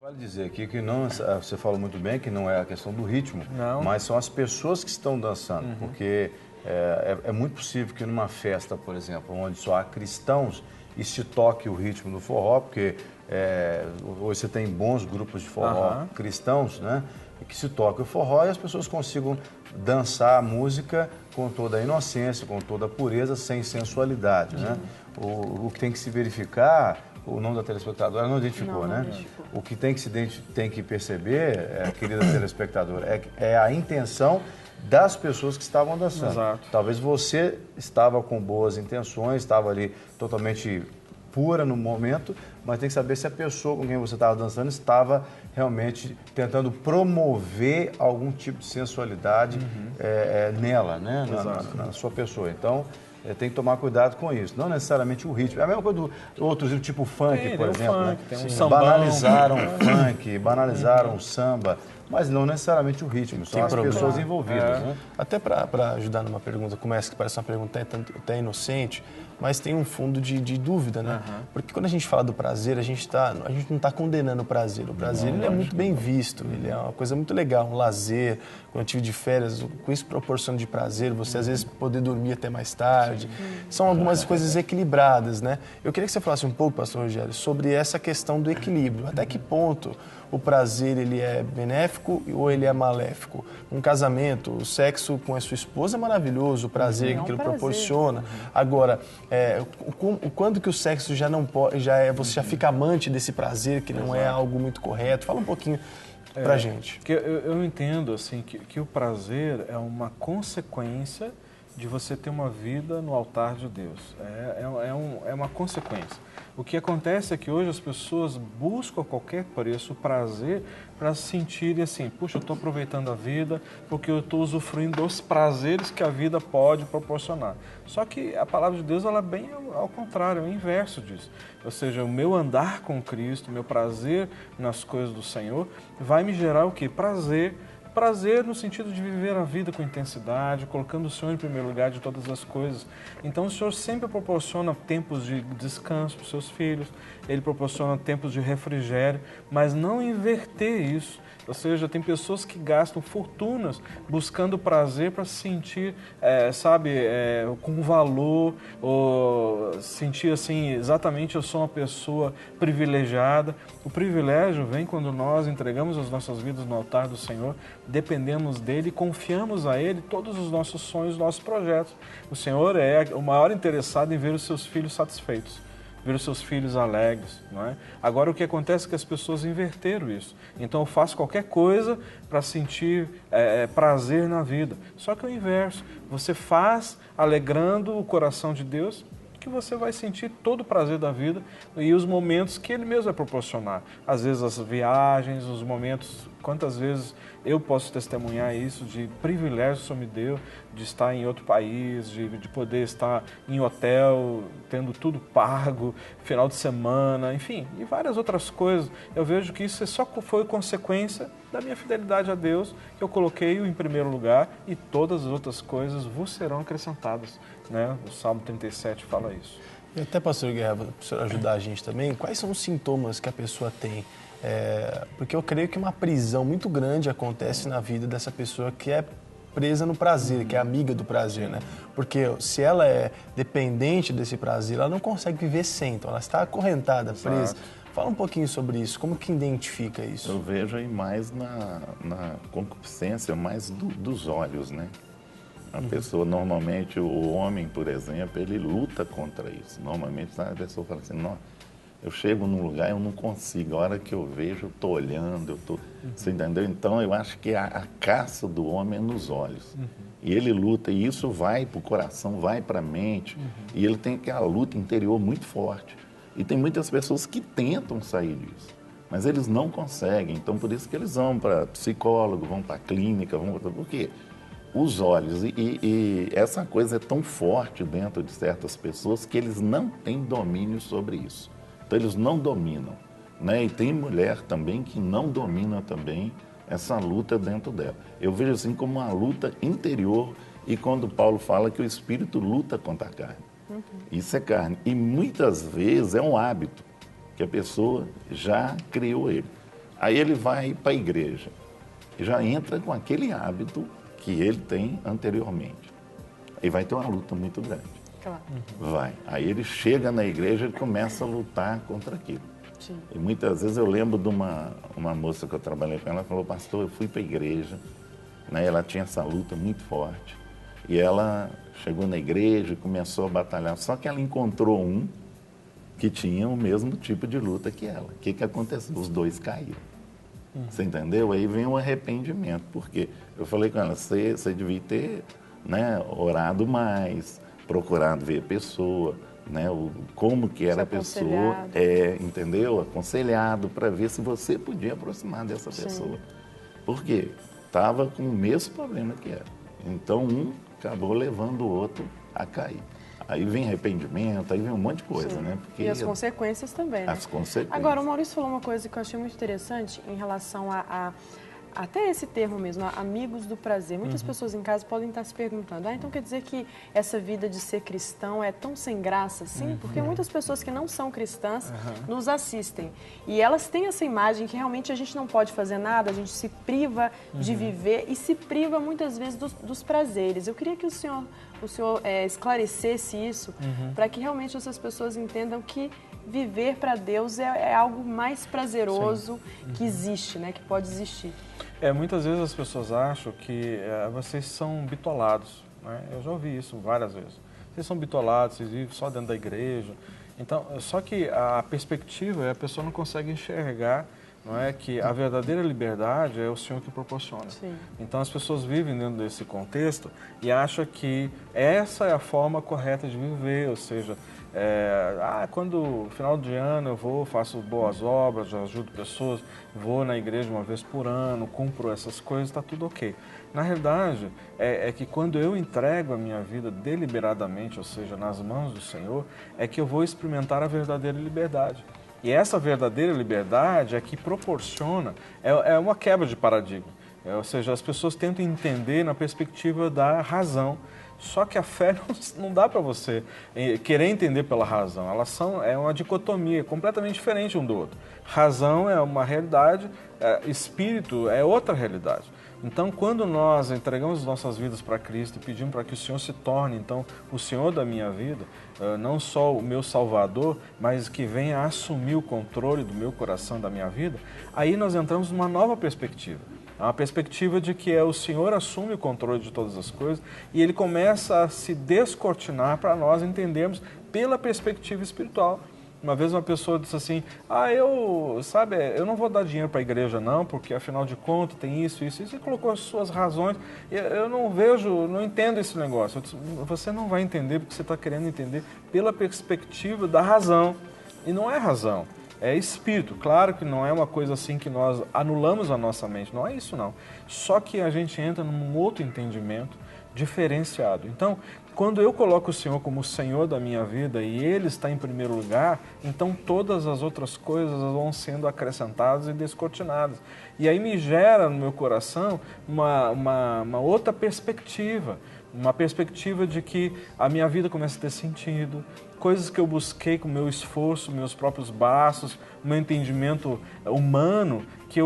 Vale dizer aqui que não, você falou muito bem que não é a questão do ritmo, mas são as pessoas que estão dançando, porque é muito possível que numa festa, por exemplo, onde só há cristãos e se toque o ritmo do forró, porque hoje você tem bons grupos de forró cristãos, né? Que se toque o forró e as pessoas consigam dançar a música com toda a inocência, com toda a pureza, sem sensualidade, né? O que tem que se verificar, o nome da telespectadora não identificou, né? O que tem que perceber, querida telespectadora, é a intenção das pessoas que estavam dançando. Exato. Talvez você estava com boas intenções, estava ali totalmente pura no momento, mas tem que saber se a pessoa com quem você estava dançando estava realmente tentando promover algum tipo de sensualidade nela, né? Na sua pessoa. Então, tem que tomar cuidado com isso. Não necessariamente o ritmo. É a mesma coisa do outros, tipo funk, por exemplo. Funk, né? tem sambão. Banalizaram o funk, banalizaram o samba, mas não necessariamente o ritmo, são as pessoas envolvidas. Né? Até para ajudar numa pergunta, começa que parece uma pergunta até inocente, mas tem um fundo de dúvida, né? Porque quando a gente fala do prazer, a gente não está condenando o prazer. O prazer ele é muito bem visto, ele é uma coisa muito legal, um lazer. Quando eu tive de férias, com isso proporciona de prazer, você às vezes poder dormir até mais tarde. São algumas coisas equilibradas, né? Eu queria que você falasse um pouco, pastor Rogério, sobre essa questão do equilíbrio. Até que ponto o prazer ele é benéfico ou ele é maléfico? Um casamento, o sexo com a sua esposa é maravilhoso, o prazer que aquilo proporciona. Agora, quando que o sexo já não pode, você já fica amante desse prazer que não é algo muito correto? Fala um pouquinho pra gente. Que eu entendo assim que o prazer é uma consequência de você ter uma vida no altar de Deus. É uma consequência. O que acontece é que hoje as pessoas buscam a qualquer preço o prazer para se sentirem assim, puxa, eu estou aproveitando a vida porque eu estou usufruindo dos prazeres que a vida pode proporcionar. Só que a palavra de Deus ela é bem ao contrário, é o inverso disso. Ou seja, o meu andar com Cristo, o meu prazer nas coisas do Senhor vai me gerar o quê? Prazer. Prazer no sentido de viver a vida com intensidade, colocando o Senhor em primeiro lugar de todas as coisas. Então o Senhor sempre proporciona tempos de descanso para os seus filhos, Ele proporciona tempos de refrigério, mas não inverter isso. Ou seja, tem pessoas que gastam fortunas buscando prazer para se sentir, com valor, ou sentir assim, exatamente eu sou uma pessoa privilegiada. O privilégio vem quando nós entregamos as nossas vidas no altar do Senhor, dependemos dEle e confiamos a Ele todos os nossos sonhos, nossos projetos. O Senhor é o maior interessado em ver os seus filhos satisfeitos, ver os seus filhos alegres, não é? Agora o que acontece é que as pessoas inverteram isso. Então eu faço qualquer coisa para sentir prazer na vida. Só que é o inverso. Você faz alegrando o coração de Deus, que você vai sentir todo o prazer da vida e os momentos que Ele mesmo vai proporcionar. Às vezes as viagens, os momentos, quantas vezes eu posso testemunhar isso, de privilégio que o Senhor me deu, de estar em outro país, de poder estar em hotel, tendo tudo pago, final de semana, enfim, e várias outras coisas. Eu vejo que isso só foi consequência da minha fidelidade a Deus, que eu coloquei-o em primeiro lugar e todas as outras coisas vos serão acrescentadas. Né? O Salmo 37 fala isso. E até, pastor Guerra, para o senhor ajudar a gente também, quais são os sintomas que a pessoa tem? Porque eu creio que uma prisão muito grande acontece na vida dessa pessoa que é presa no prazer, que é amiga do prazer, né? Porque se ela é dependente desse prazer, ela não consegue viver sem, então ela está acorrentada, presa. Fala um pouquinho sobre isso, como que identifica isso? Eu vejo aí mais na concupiscência, mais dos olhos, né? A pessoa, normalmente, o homem, por exemplo, ele luta contra isso. Normalmente, a pessoa fala assim, não, eu chego num lugar e eu não consigo. A hora que eu vejo, eu estou olhando, Você entendeu? Então, eu acho que a caça do homem é nos olhos. E ele luta, e isso vai para o coração, vai para a mente. E ele tem aquela luta interior muito forte. E tem muitas pessoas que tentam sair disso, mas eles não conseguem. Então, por isso que eles vão para psicólogo, vão para clínica, por quê? Os olhos, e essa coisa é tão forte dentro de certas pessoas que eles não têm domínio sobre isso. Então, eles não dominam, né? E tem mulher também que não domina também essa luta dentro dela. Eu vejo assim como uma luta interior, e quando Paulo fala que o espírito luta contra a carne. Isso é carne. E muitas vezes é um hábito que a pessoa já criou ele. Aí ele vai para a igreja e já entra com aquele hábito que ele tem anteriormente. Aí vai ter uma luta muito grande. Claro. Vai. Aí ele chega na igreja e começa a lutar contra aquilo. Sim. E muitas vezes eu lembro de uma moça que eu trabalhei com ela, ela falou, pastor, eu fui para a igreja, né? Ela tinha essa luta muito forte. E ela chegou na igreja e começou a batalhar. Só que ela encontrou um que tinha o mesmo tipo de luta que ela. O que aconteceu? Os dois caíram. Você entendeu? Aí vem o arrependimento. Por quê? Eu falei com ela, você devia ter, né, orado mais, procurado ver a pessoa, né, como que era a pessoa, entendeu? Aconselhado para ver se você podia aproximar dessa pessoa. Sim. Por quê? Estava com o mesmo problema que ela. Então, um acabou levando o outro a cair. Aí vem arrependimento, aí vem um monte de coisa, Sim. né? Porque e as consequências também, né? As consequências. Agora, o Maurício falou uma coisa que eu achei muito interessante em relação até esse termo mesmo, amigos do prazer. Muitas pessoas em casa podem estar se perguntando, então quer dizer que essa vida de ser cristão é tão sem graça assim? Porque muitas pessoas que não são cristãs nos assistem. E elas têm essa imagem que realmente a gente não pode fazer nada, a gente se priva de viver e se priva muitas vezes dos prazeres. Eu queria que o senhor esclarecesse isso para que realmente essas pessoas entendam que viver para Deus é algo mais prazeroso que existe, né? Que pode existir. Muitas vezes as pessoas acham que vocês são bitolados, né? Eu já ouvi isso várias vezes. Vocês são bitolados, vocês vivem só dentro da igreja. Então, só que a perspectiva, a pessoa não consegue enxergar, não é, que a verdadeira liberdade é o Senhor que proporciona. Sim. Então as pessoas vivem dentro desse contexto e acham que essa é a forma correta de viver, ou seja, quando final de ano eu vou, faço boas obras, ajudo pessoas, vou na igreja uma vez por ano, cumpro essas coisas, está tudo ok. Na realidade, é que quando eu entrego a minha vida deliberadamente, ou seja, nas mãos do Senhor, é que eu vou experimentar a verdadeira liberdade. E essa verdadeira liberdade é que proporciona, é uma quebra de paradigma. Ou seja, as pessoas tentam entender na perspectiva da razão. Só que a fé não dá para você querer entender pela razão. É uma dicotomia completamente diferente um do outro. Razão é uma realidade, espírito é outra realidade. Então, quando nós entregamos nossas vidas para Cristo e pedimos para que o Senhor se torne, então, o Senhor da minha vida, não só o meu Salvador, mas que venha assumir o controle do meu coração, da minha vida, aí nós entramos numa nova perspectiva. A perspectiva de que o Senhor assume o controle de todas as coisas e Ele começa a se descortinar para nós entendermos pela perspectiva espiritual. Uma vez uma pessoa disse assim, eu não vou dar dinheiro para a igreja não, porque afinal de contas tem isso, e colocou as suas razões. Eu não entendo esse negócio. Eu disse, você não vai entender porque você está querendo entender pela perspectiva da razão. E não é razão. É espírito. Claro que não é uma coisa assim que nós anulamos a nossa mente, não é isso não. Só que a gente entra num outro entendimento diferenciado. Então, quando eu coloco o Senhor como o Senhor da minha vida e Ele está em primeiro lugar, então todas as outras coisas vão sendo acrescentadas e descortinadas. E aí me gera no meu coração uma outra perspectiva. Uma perspectiva de que a minha vida começa a ter sentido, coisas que eu busquei com o meu esforço, meus próprios braços, o meu entendimento humano, que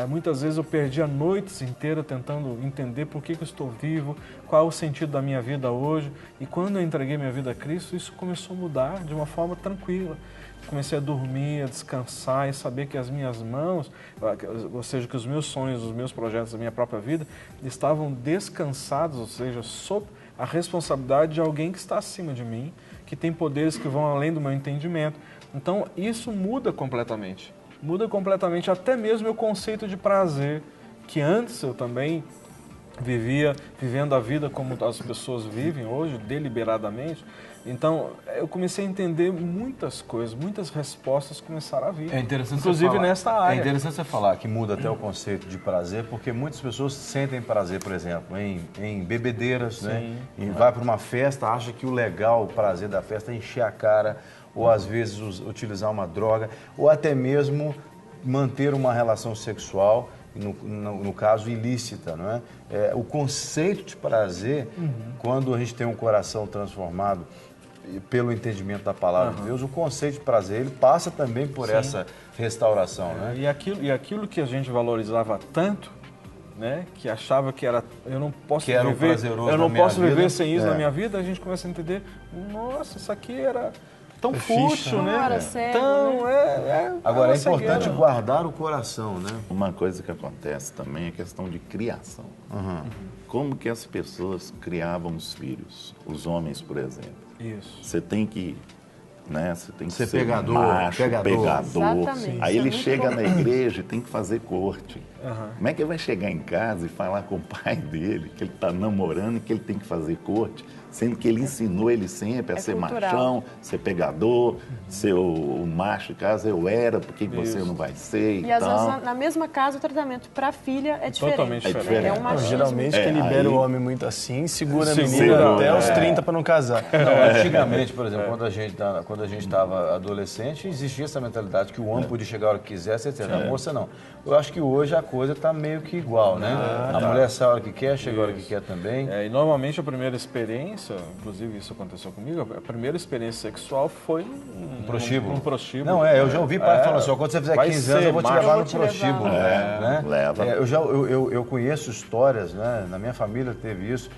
muitas vezes eu perdi noites inteiras tentando entender por que eu estou vivo, qual é o sentido da minha vida hoje. E quando eu entreguei minha vida a Cristo, isso começou a mudar de uma forma tranquila. Comecei a dormir, a descansar e saber que as minhas mãos, ou seja, que os meus sonhos, os meus projetos, a minha própria vida, estavam descansados, ou seja, sob a responsabilidade de alguém que está acima de mim, que tem poderes que vão além do meu entendimento. Então, isso muda completamente. Muda completamente até mesmo o conceito de prazer, que antes eu também vivendo a vida como as pessoas vivem hoje, deliberadamente. Então, eu comecei a entender muitas coisas, muitas respostas começaram a vir, inclusive nesta área. É interessante você falar que muda até o conceito de prazer, porque muitas pessoas sentem prazer, por exemplo, em bebedeiras, né? E vai para uma festa, acha que o legal, o prazer da festa é encher a cara, ou às vezes utilizar uma droga, ou até mesmo manter uma relação sexual, no caso ilícita, não é? O conceito de prazer, quando a gente tem um coração transformado pelo entendimento da palavra de Deus, o conceito de prazer, ele passa também por essa restauração, né? E aquilo que a gente valorizava tanto, né, que achava que era, eu não posso viver sem isso na minha vida, a gente começa a entender, nossa, isso aqui era tão fútil, né? Tão, Agora, é importante guardar o coração, né? Uma coisa que acontece também é a questão de criação. Como que as pessoas criavam os filhos, os homens, por exemplo? Isso. Você tem que... Né? Você tem que ser pegador, macho, pegador. Exatamente. Aí ele Isso é chega muito na igreja e tem que fazer corte. Como é que ele vai chegar em casa e falar com o pai dele que ele está namorando e que ele tem que fazer corte, sendo que ele ensinou ele sempre a ser cultural. machão, ser pegador, ser o macho de casa, eu era, por que você não vai ser E às vezes na mesma casa o tratamento para a filha é diferente. Totalmente É um machismo. Geralmente quem libera o homem muito assim, segura a menina Segura, até os 30 para não casar. Não, antigamente, por exemplo, quando a gente estava adolescente, existia essa mentalidade que o homem podia chegar a hora que quisesse, etc. A moça não. Eu acho que hoje a coisa está meio que igual, né? A mulher sai a hora que quer, chega a hora que quer também. E normalmente a primeira experiência, inclusive isso aconteceu comigo, a primeira experiência sexual foi um prostíbulo. Não, eu já ouvi pai falando assim, quando você fizer 15 anos eu vou te levar no prostíbulo. Né? Leva. Eu conheço histórias, né? Na minha família teve isso,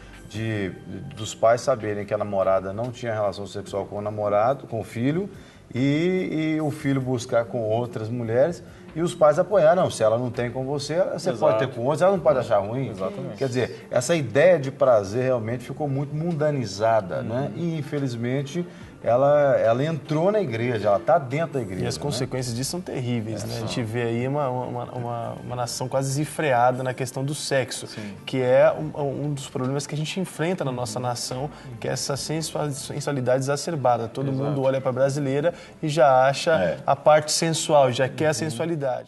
dos pais saberem que a namorada não tinha relação sexual com o namorado, com o filho, e o filho buscar com outras mulheres, e os pais apoiaram. Não, se ela não tem com você, você pode ter com outros, ela não pode achar ruim. Exatamente. Quer dizer, essa ideia de prazer realmente ficou muito mundanizada, né? E infelizmente ela entrou na igreja, ela está dentro da igreja. E as consequências disso são terríveis, né? A gente vê aí uma nação quase desenfreada na questão do sexo, que é um dos problemas que a gente enfrenta na nossa nação, que é essa sensualidade exacerbada. Todo mundo olha para a brasileira e já acha a parte sensual, já quer a sensualidade.